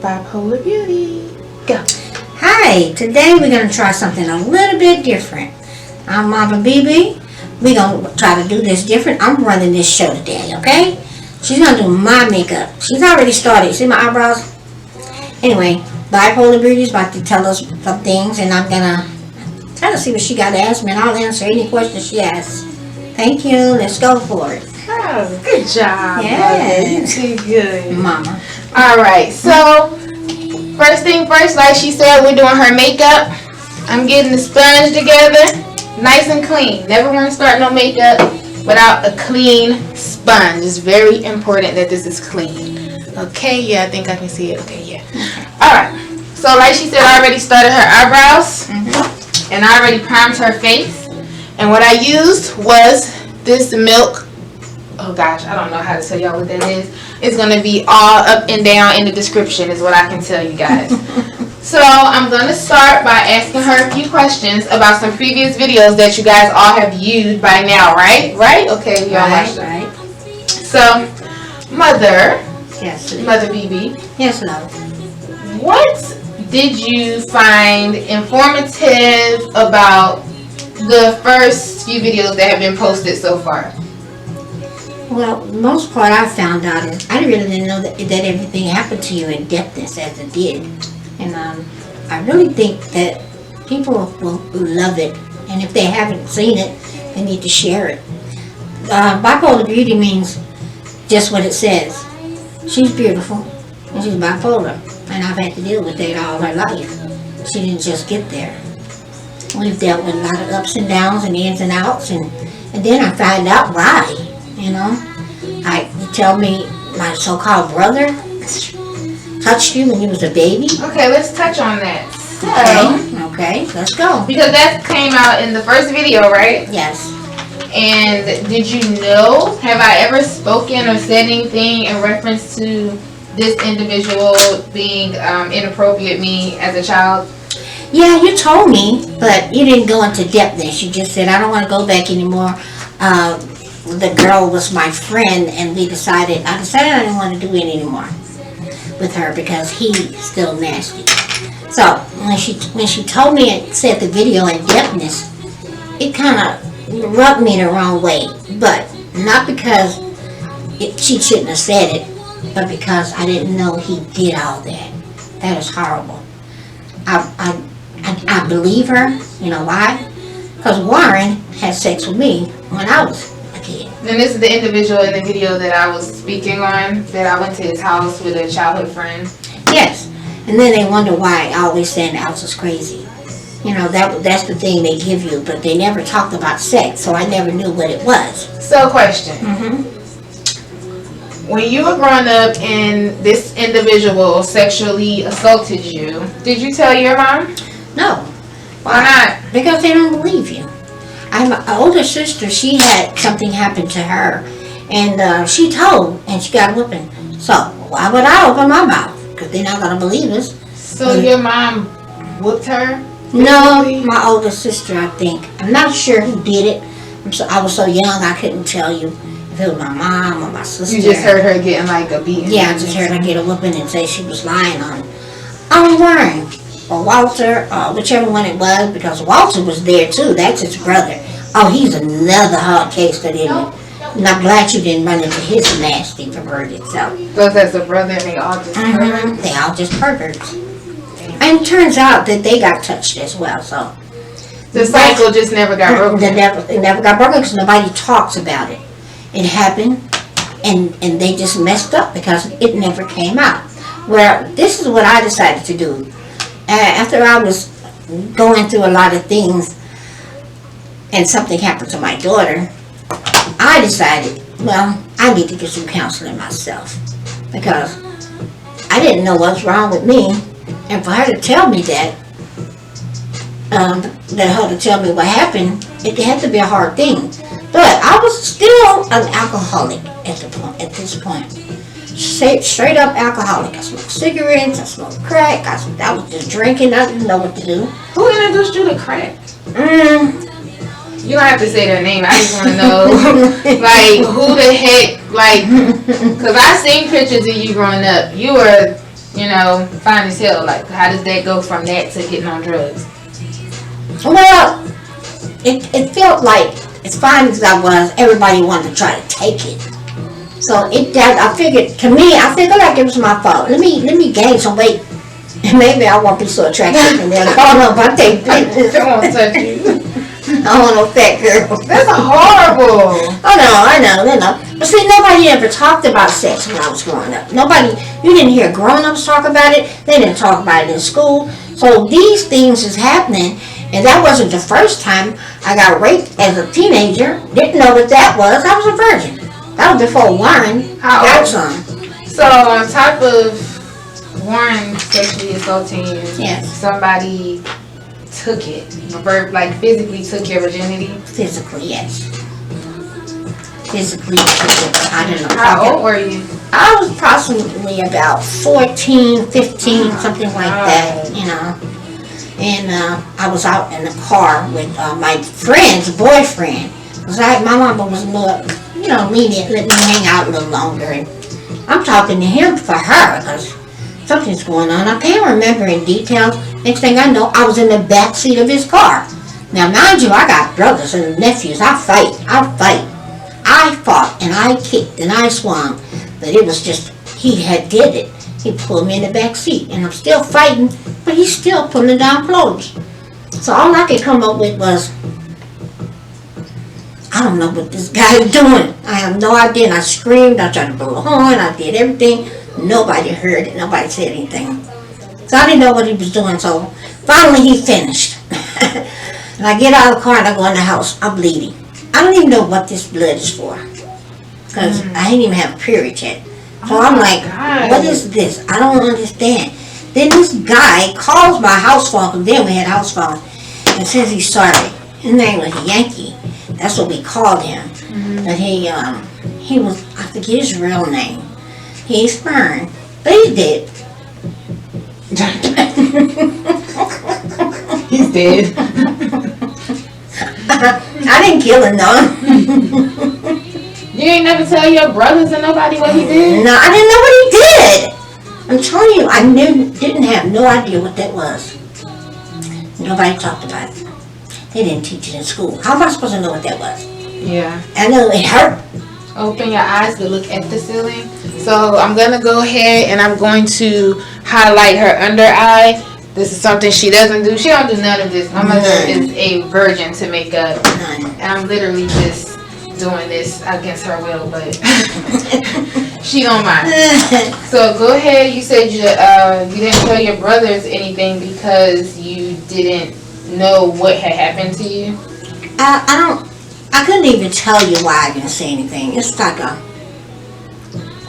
Bipolar Beauty. Go. Hi, today we're going to try something a little bit different. I'm Mama BB. We're going to try to do this different. I'm running this show today, okay? She's going to do my makeup. She's already started. See my eyebrows? Anyway, Bipolar Beauty is about to tell us some things, and I'm going to try to see what she got to ask me, and I'll answer any questions she asks. Thank you. Let's go for it. Oh, good job. Yes. You did good. Mama. All right, so first thing first, like she said, we're doing her makeup. I'm getting the sponge together, nice and clean. Never want to start no makeup without a clean sponge. It's very important that this is clean. Okay, yeah, I think I can see it. Okay, yeah. All right, so like she said, I already started her eyebrows, and I already primed her face. And what I used was this milk. Oh gosh, I don't know how to tell y'all what that is. It's going to be all up and down in the description is what I can tell you guys. So I'm going to start by asking her a few questions about some previous videos that you guys all have viewed by now, right? Right? Okay, we all watched them. Right. So, Mother. Yes. Mother BB. Yes, love. What did you find informative about the first few videos that have been posted so far? Well, most part I found out is I really didn't know that everything happened to you in depthness as it did. And I really think that people will love it. And if they haven't seen it, they need to share it. Bipolar beauty means just what it says. She's beautiful and she's bipolar. And I've had to deal with that all her life. She didn't just get there. We've dealt with a lot of ups and downs and ins and outs. And then I find out why. You know, you tell me my so-called brother touched you when you was a baby. Okay, let's touch on that. Okay, let's go. Because that came out in the first video, right? Yes. And did you know, have I ever spoken or said anything in reference to this individual being inappropriate me as a child? Yeah, you told me, but you didn't go into depthness. You just said, I don't want to go back anymore. The girl was my friend, and I decided I didn't want to do it anymore with her because he's still nasty. So when she told me and said the video in depthness, it kind of rubbed me the wrong way, but not because she shouldn't have said it, but because I didn't know he did all that. That is horrible. I believe her. You know why? Because Warren had sex with me when I was a kid. And this is the individual in the video that I was speaking on, that I went to his house with a childhood friend. Yes. And then they wonder why I always saying the house is crazy. You know, that's the thing they give you, but they never talked about sex, so I never knew what it was. So, question. When you were growing up and this individual sexually assaulted you, did you tell your mom? No. Why not? Because they don't believe you. I have an older sister. She had something happen to her, and she told, and she got a whipping. So why would I open my mouth? Because they're not gonna believe us. So your mom whooped her? No, my older sister, I think. I'm not sure who did it. I was so young, I couldn't tell you if it was my mom or my sister. You just heard her getting like a beating? Yeah, I just heard her get a whooping and say she was lying on Warren or Walter, whichever one it was, because Walter was there too. That's his brother. Oh, he's another hard case that didn't. I'm glad you didn't run into his nasty perverted self. Because as a brother, they all just perverts? They all just perverts. And it turns out that they got touched as well, so. The cycle just never got broken. It never got broken because nobody talks about it. It happened, and they just messed up because it never came out. Well, this is what I decided to do. After I was going through a lot of things, and something happened to my daughter, I decided, well, I need to get some counseling myself because I didn't know what's wrong with me, and for her to tell me that her to tell me what happened, it had to be a hard thing. But I was still an alcoholic at this point. Straight up alcoholic. I smoked cigarettes, I smoked crack, I was just drinking, I didn't know what to do. Who introduced you to crack? You don't have to say their name, I just want to know, like, who the heck, like, because I seen pictures of you growing up. You were fine as hell. Like, how does that go from that to getting on drugs? Well, it felt like, as fine as I was, everybody wanted to try to take it. So I figured like it was my fault. Let me gain some weight, and maybe I won't be so attractive. And then, oh no, if I take fitness, I won't touch you. I want no fat girl. That's horrible. Oh no, I know. But see, nobody ever talked about sex when I was growing up. You didn't hear grown-ups talk about it. They didn't talk about it in school. So these things is happening, and that wasn't the first time I got raped as a teenager. Didn't know what that was. I was a virgin. That was before Warren got some. So on top of Warren sexually assaulting you, yes, somebody took it, like physically took your virginity? Physically, yes. Physically took it. I don't know. How old were you? I was approximately about 14, 15, something like that, And I was out in the car with my friend's boyfriend. Because my mama was more, lenient, let me hang out a little longer. And I'm talking to him for her because something's going on. I can't remember in detail. Next thing I know, I was in the back seat of his car. Now, mind you, I got brothers and nephews. I fight. I fought and I kicked and I swung. But it was just, he had did it. He pulled me in the back seat. And I'm still fighting, but he's still pulling down clothes. So all I could come up with was, I don't know what this guy is doing. I have no idea. And I screamed. I tried to blow a horn. I did everything. Nobody heard it. Nobody said anything. So I didn't know what he was doing. So finally he finished. And I get out of the car and I go in the house. I'm bleeding. I don't even know what this blood is for. Because I didn't even have a period yet. So I'm like, what is this? I don't understand. Then this guy calls my house phone, because then we had house phone, and says he's sorry. His name was Yankee. That's what we called him. But he was, I forget his real name. He's fine, but he's dead. He's dead. I didn't kill him, no. You ain't never tell your brothers or nobody what he did? No, I didn't know what he did. I'm telling you, I didn't have no idea what that was. Nobody talked about it. They didn't teach it in school. How am I supposed to know what that was? Yeah. I know it hurt. Open your eyes to look at the ceiling. So I'm going to go ahead and I'm going to highlight her under eye. This is something she doesn't do. She don't do none of this. My mother is a virgin to makeup. And I'm literally just doing this against her will, but she don't mind. So go ahead. You said you didn't tell your brothers anything because you didn't know what had happened to you? I couldn't even tell you why I didn't say anything. It's like a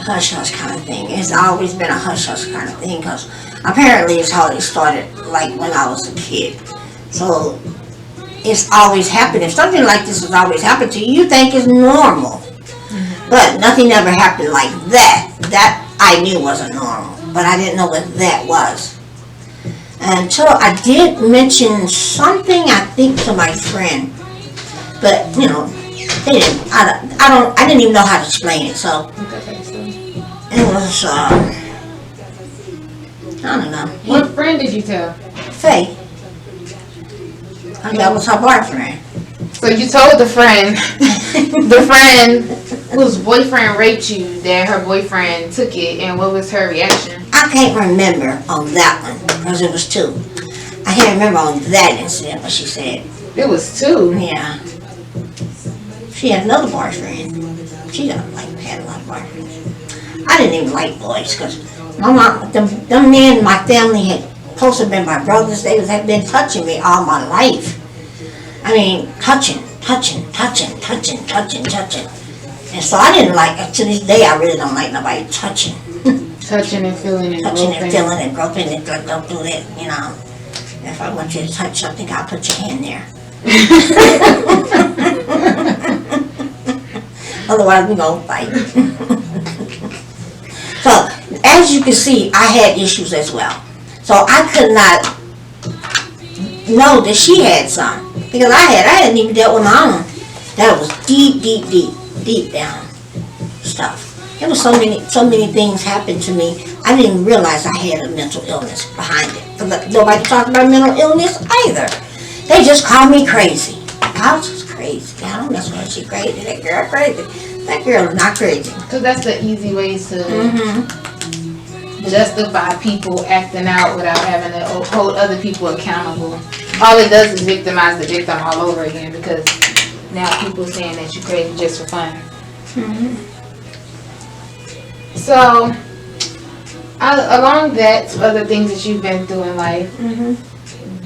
hush-hush kind of thing. It's always been a hush-hush kind of thing because apparently it's how it started like when I was a kid. So it's always happened. If something like this has always happened to you, you think it's normal. But nothing ever happened like that. That I knew wasn't normal. But I didn't know what that was. Until I did mention something, I think, to my friend. But, they didn't, I didn't even know how to explain it. So it was, I don't know. What friend did you tell? Faye. That was her boyfriend. So you told the friend whose boyfriend raped you, that her boyfriend took it, and what was her reaction? I can't remember on that one, because it was two. I can't remember on that incident what she said. It was two? Yeah. She had another boyfriend. She had a lot of boyfriends. I didn't even like boys, because my mom, them men in my family had supposed to have been my brothers. They had been touching me all my life. I mean, touching. And so I didn't like, to this day, I really don't like nobody touching. Touching and feeling and touching groping. And feeling and groping and don't do that, If I want you to touch something, I'll put your hand there. Otherwise, we're going to fight. So, as you can see, I had issues as well. So, I could not know that she had some. Because I hadn't even dealt with my own. That was deep down stuff. It was so many things happened to me. I didn't even realize I had a mental illness behind it. But nobody talked about mental illness either. They just called me crazy. I was just crazy. I don't mess with her. She crazy. That girl crazy. That girl is not crazy. Because that's the easy way to justify people acting out without having to hold other people accountable. All it does is victimize the victim all over again, because now people saying that you're crazy just for fun. So, along that, other things that you've been through in life,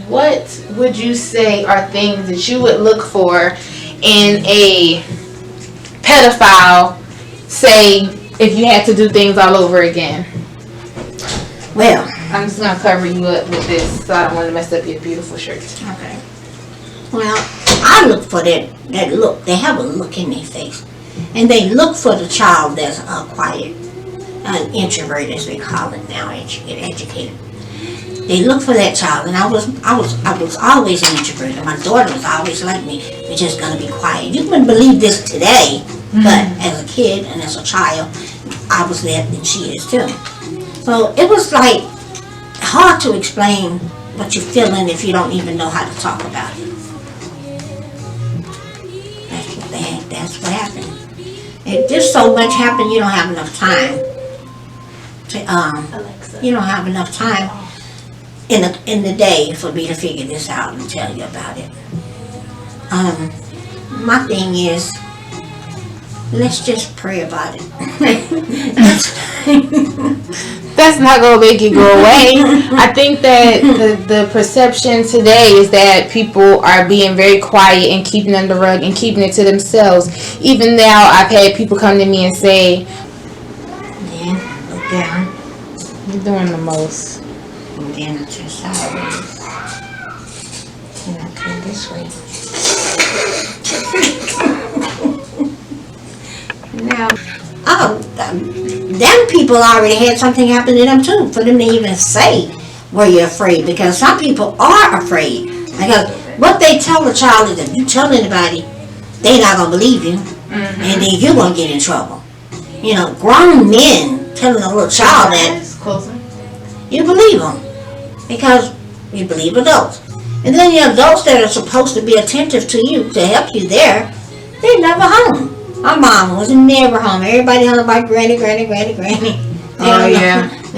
what would you say are things that you would look for in a pedophile, say, if you had to do things all over again? Well, I'm just going to cover you up with this, so I don't want to mess up your beautiful shirt. okay. Well, I look for that look. They have a look in their face. And they look for the child that's quiet, an introvert, as they call it now, educated. They look for that child, and I was always an introvert, and my daughter was always like me. We're just gonna be quiet. You wouldn't believe this today, but as a kid and as a child, I was that, and she is too. So it was like hard to explain what you're feeling if you don't even know how to talk about it. That's what happened. If there's so much happened, you don't have enough time to you don't have enough time in the day for me to figure this out and tell you about it. My thing is, let's just pray about it. That's not going to make it go away. I think that the perception today is that people are being very quiet and keeping it on the rug and keeping it to themselves. Even now, I've had people come to me and say, yeah, look down. you're doing the most. And then turn sideways. And I turn this way. Now, them people already had something happen to them too, for them to even say, were you afraid? Because some people are afraid. Because what they tell the child is, if you tell anybody, they not going to believe you. And then you're going to get in trouble. You know, grown men telling a little child that, you believe them. Because you believe adults. And then the adults that are supposed to be attentive to you, to help you there, they're never home. My mom was never home. Everybody knows about granny. They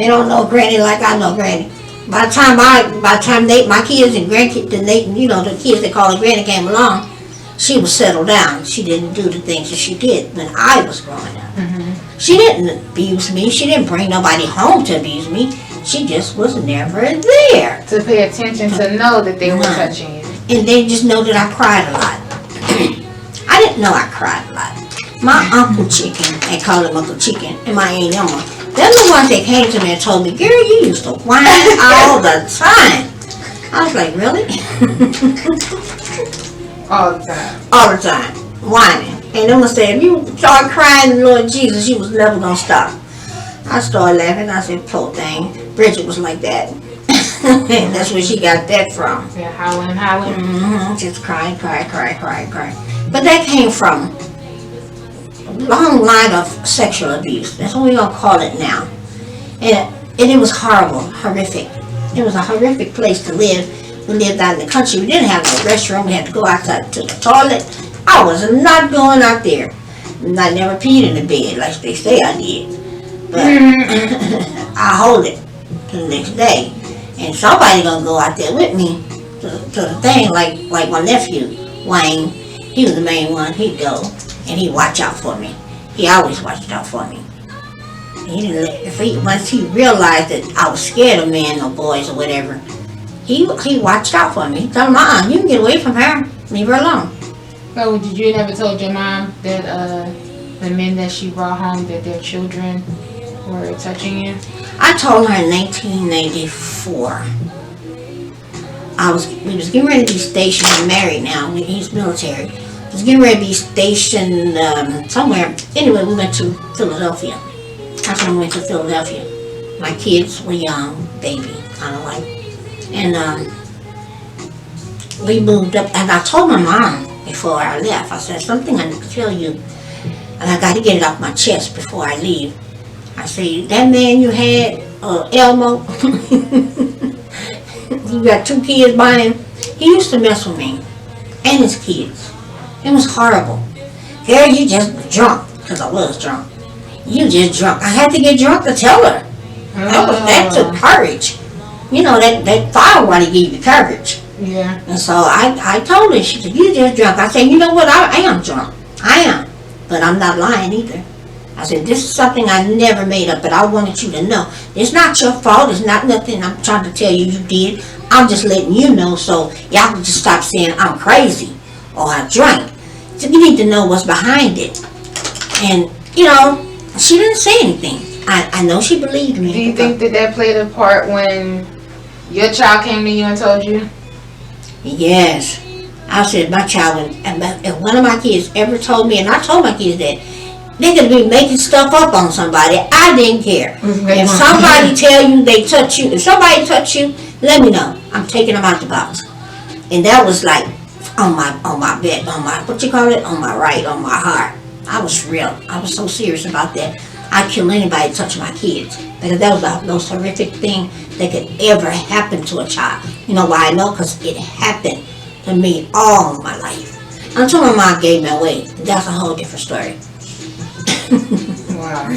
don't know granny like I know granny. By the time my kids and grandkids, the kids that call her granny came along, she was settled down. She didn't do the things that she did when I was growing up. She didn't abuse me. She didn't bring nobody home to abuse me. She just was never there. To pay attention, to know that they were touching you. And they just know that I cried a lot. I didn't know I cried a lot. My Uncle Chicken, they call him Uncle Chicken, and my Aunt Emma, they're the ones that came to me and told me, girl, you used to whine all the time. I was like, really? All the time. All the time. Whining. And Emma said, if you start crying, Lord Jesus, you was never going to stop. I started laughing. I said, poor thing. Bridget was like that. And that's where she got that from. Yeah, howling. Just crying. But that came from a long line of sexual abuse. That's what we're going to call it now. And it was horrible, horrific. It was a horrific place to live. We lived out in the country. We didn't have no restroom. We had to go outside to the toilet. I was not going out there. And I never peed in the bed like they say I did. But I hold it to the next day. And somebody gonna go out there with me to the thing, like my nephew, Wayne. He was the main one. He'd go and he'd watch out for me. He always watched out for me. He didn't once he realized that I was scared of men or boys or whatever, he watched out for me. He told Mom, you can get away from her. Leave her alone. So did you never told your mom that the men that she brought home, that their children were touching you? I told her in 1994. We was getting ready to be stationed. We're married now. He's military. We was getting ready to be stationed somewhere. Anyway, we went to Philadelphia. That's when we went to Philadelphia. My kids were young, baby, kind of like. And we moved up. And I told my mom before I left, I said, something I need to tell you. and I got to get it off my chest before I leave. I say, that man you had, Elmo, you got 2 kids by him. He used to mess with me and his kids. It was horrible. Girl, you just drunk, because I was drunk. You just drunk. I had to get drunk to tell her. That took courage. You know, that fire water gave you courage. Yeah. And so I told her, she said, you just drunk. I said, you know what, I am drunk. I am. But I'm not lying either. I said, this is something I never made up, but I wanted you to know. It's not your fault. It's not nothing I'm trying to tell you you did. I'm just letting you know so y'all can just stop saying I'm crazy or I drank. So you need to know what's behind it. And, you know, she didn't say anything. I know she believed me. Do you think that played a part when your child came to you and told you? Yes. I said my child, if one of my kids ever told me, and I told my kids that, they could be making stuff up on somebody. I didn't care. If somebody tell you they touch you, if somebody touch you, let me know. I'm taking them out the box. And that was like on my bed, on my, what you call it? On my right, on my heart. I was real. I was so serious about that. I'd kill anybody touching my kids. Because that was the most horrific thing that could ever happen to a child. You know why I know? Because it happened to me all my life. Until my mom gave me away. That's a whole different story. Wow.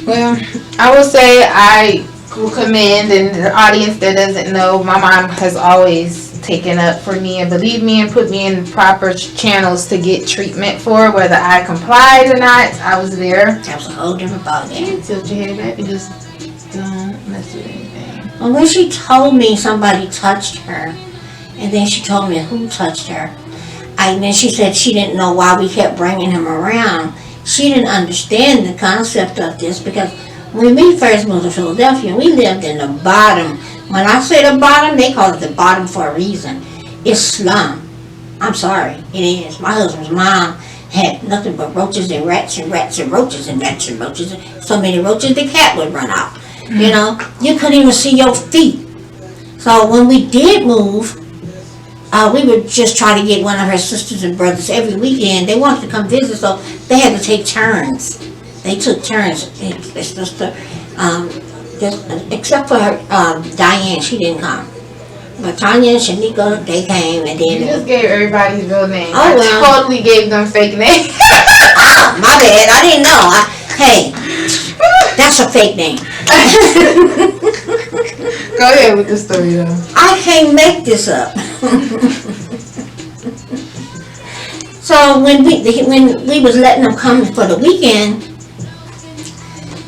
Well, I will say I will commend, and the audience that doesn't know, my mom has always taken up for me and believed me and put me in proper channels to get treatment for, whether I complied or not. I was there. That was a whole different ballgame. You tilt your head back and just don't mess with anything. Well, when she told me somebody touched her, and then she told me who touched her, and then she said she didn't know why we kept bringing him around. She didn't understand the concept of this, because when we first moved to Philadelphia, we lived in the bottom. When I say the bottom, they call it the bottom for a reason. It's slum. I'm sorry, it is. My husband's mom had nothing but roaches and rats and rats and roaches and rats and roaches. So many roaches the cat would run out. You know, you couldn't even see your feet. So when we did move, we would just try to get one of her sisters and brothers every weekend. They wanted to come visit, so they had to take turns. They took turns. Except for her, Diane, she didn't come. But Tanya and Shanika, they came, and then... You just gave everybody's real name. Oh, well. I totally gave them fake names. Oh, my bad. I didn't know. Hey, that's a fake name. Go ahead with the story, though. I can't make this up. So when we was letting them come for the weekend,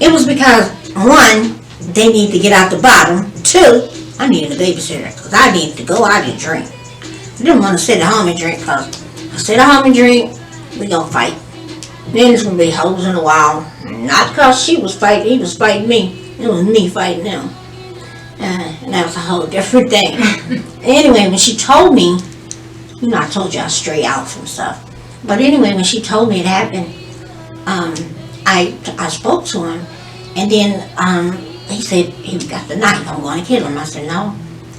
it was because, one, they need to get out the bottom. Two, I needed a babysitter because I needed to go out and drink. I didn't want to sit at home and drink, because I sit at home and drink, we gonna fight. Then there's gonna be holes in the wall. Not because she was fighting, he was fighting me. It was me fighting them. And that was a whole different thing. Anyway, when she told me, you know, I told you I stray out from stuff. But anyway, when she told me it happened, I spoke to him, and then he said, he got the knife, I'm going to kill him. I said, no.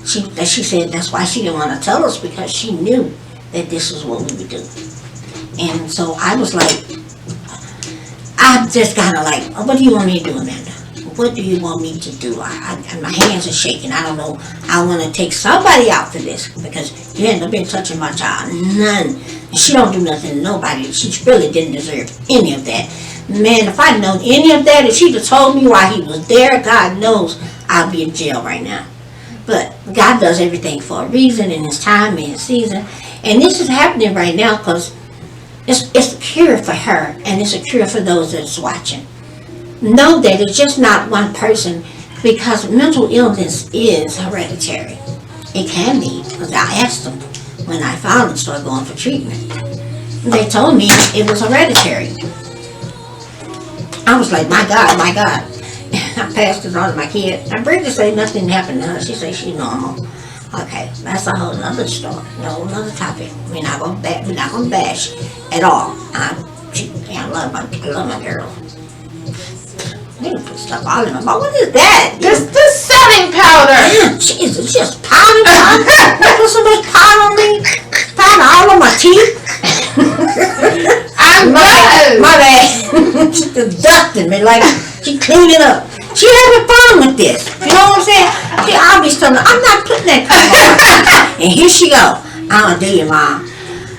She said that's why she didn't want to tell us, because she knew that this is what we would do. And so I was like, I just kind of like, oh, what do you want me to do, Amanda? What do you want me to do? And my hands are shaking. I don't know. I want to take somebody out for this, because you ain't been touching my child. None. And she don't do nothing to nobody. She really didn't deserve any of that. Man, if I'd known any of that, if she'd have told me why he was there, God knows I'd be in jail right now. But God does everything for a reason, in His time and His season. And this is happening right now because it's a cure for her, and it's a cure for those that's watching. Know that it's just not one person, because mental illness is hereditary. It can be, because I asked them when I finally started going for treatment. They told me it was hereditary. I was like, my God, my God. I passed it on to my kid. Now, Bridget say nothing happened to her. She say she's normal. Okay, that's a whole nother story, a whole nother topic. We're not gonna bash at all. I love my girl. They put stuff all in my mouth. What is that? This setting powder. Jesus, just powder. Put so much powder on me. Powder all on my teeth. I I'm good. My bad. She's just dusting me like she cleaned it up. She having fun with this. You know what I'm saying? She obviously told me, I'm not putting that on. And here she go. I don't do you, Mom.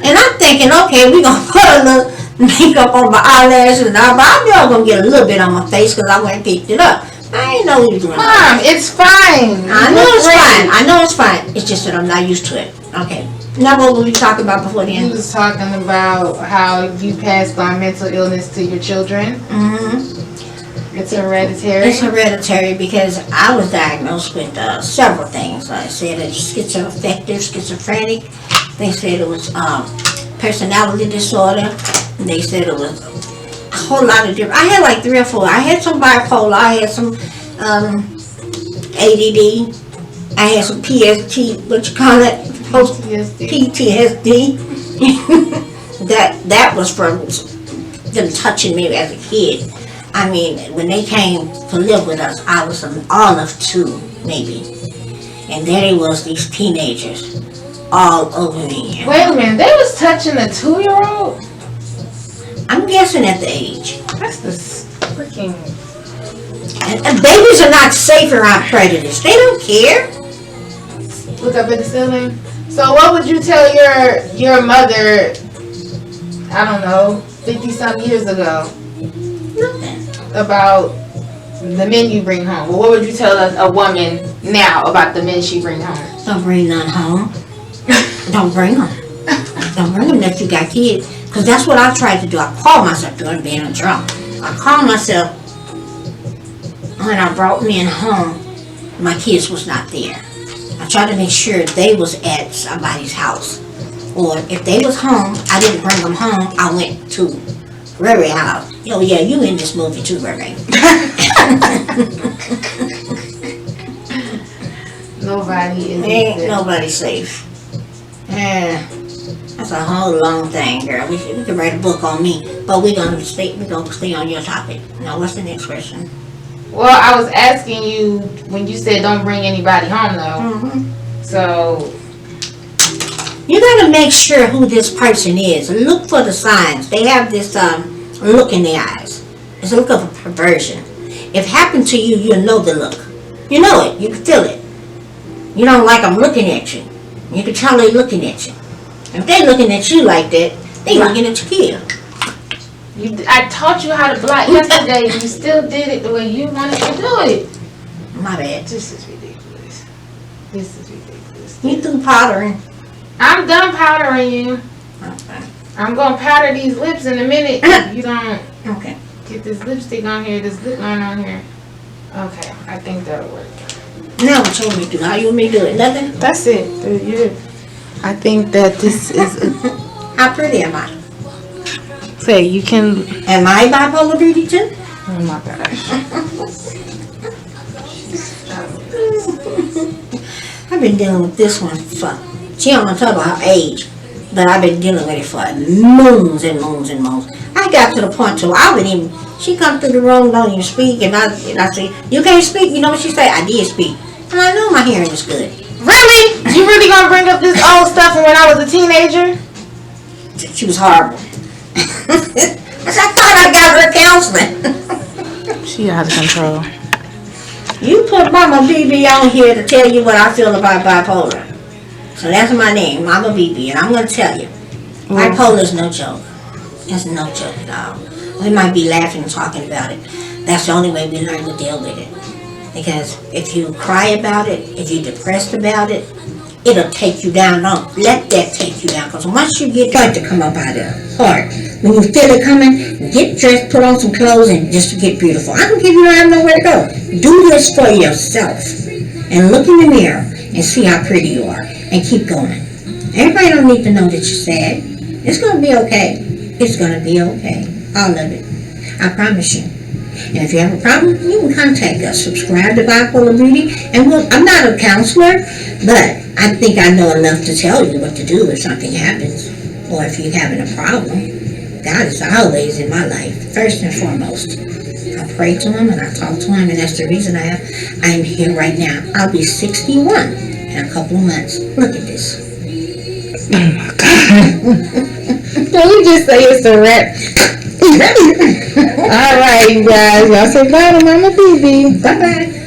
And I'm thinking, okay, we gonna put a little makeup on my eyelashes and all, but I'm just gonna get a little bit on my face because I went and picked it up. I ain't know what you doing. Mom, it's fine. I know it's fine. I know it's fine. It's just that I'm not used to it. Okay. Now what were we talking about before the You end? was talking about how you passed on mental illness to your children. Mm-hmm. It's hereditary. It's hereditary because I was diagnosed with several things. I said it's schizoaffective, schizophrenic. They said it was personality disorder. And they said it was a whole lot of different. I had like 3 or 4. I had some bipolar. I had some ADD. I had some PST. What you call it? PTSD. That was from them touching me as a kid. I mean, when they came to live with us, I was all of 2, maybe. And there they was, these teenagers, all over me. Wait a minute, they was touching a 2-year-old? I'm guessing at the age. That's the freaking... And babies are not safe around predators. They don't care. Look up at the ceiling. So what would you tell your mother, I don't know, 50-some years ago? Nothing. About the men you bring home. Well, what would you tell a woman now about the men she bring home? Don't bring none home. Don't bring them. Don't bring them unless you got kids. Because that's what I tried to do. I called myself doing being a drunk. I called myself when I brought men home, my kids was not there. I tried to make sure they was at somebody's house. Or if they was home, I didn't bring them home. I went to Rary house. Oh yeah, you in this movie too, Rary. Nobody is. Ain't nobody safe. Yeah, that's a whole long thing, girl. We could write a book on me, but we're gonna stay on your topic. Now, what's the next question? Well, I was asking you when you said don't bring anybody home, though. Mm-hmm. So You gotta make sure who this person is. Look for the signs. They have this look in their eyes. It's a look of a perversion. If it happened to you, you'll know the look. You know it. You can feel it. You don't like them looking at you. You can tell they're looking at you. If they're looking at you like that, they looking at you here. I taught you how to block yesterday. You still did it the way you wanted to do it. My bad. This is ridiculous. This is ridiculous. You through powdering. I'm done powdering you. Okay. I'm gonna powder these lips in a minute. You don't Okay. get this lipstick on here, this lip line on here. Okay, I think that'll work. Now what you want me to do? How you want me to do it? Nothing? That's it. I think that this is. How pretty am I? Say you can. Am I bipolar beauty too? Oh my gosh. I've been dealing with this one for, she don't want to talk about her age, but I've been dealing with it for moons and moons and moons. I got to the point to I wouldn't even, she come through the room, don't even speak, and I say, you can't speak? You know what she say? I did speak. And I know my hearing is good. Really? You really gonna bring up this old stuff from when I was a teenager? She was horrible. I thought I got her counseling. She out of control. You put Mama BB on here to tell you what I feel about bipolar. So that's my name, Mama BB, and I'm going to tell you. Bipolar is no joke. It's no joke at all. We might be laughing and talking about it. That's the only way we learn to deal with it. Because if you cry about it, if you're depressed about it, it'll take you down. Don't let that take you down. Because once you get start to come up out of the heart, when you feel it coming, get dressed, put on some clothes, and just get beautiful. I don't care if you don't have nowhere to go. Do this for yourself. And look in the mirror and see how pretty you are. And keep going. Everybody don't need to know that you're sad. It's going to be okay. It's going to be okay. All of it. I promise you. And if you have a problem, you can contact us. Subscribe to Bipolar Beauty. And I'm not a counselor, but I think I know enough to tell you what to do if something happens. Or if you're having a problem. God is always in my life, first and foremost. I pray to Him and I talk to Him, and that's the reason I'm here right now. I'll be 61 in a couple of months. Look at this. Can we just say it's a wrap? All right, you guys. Y'all say bye to Mama BB. Bye-bye.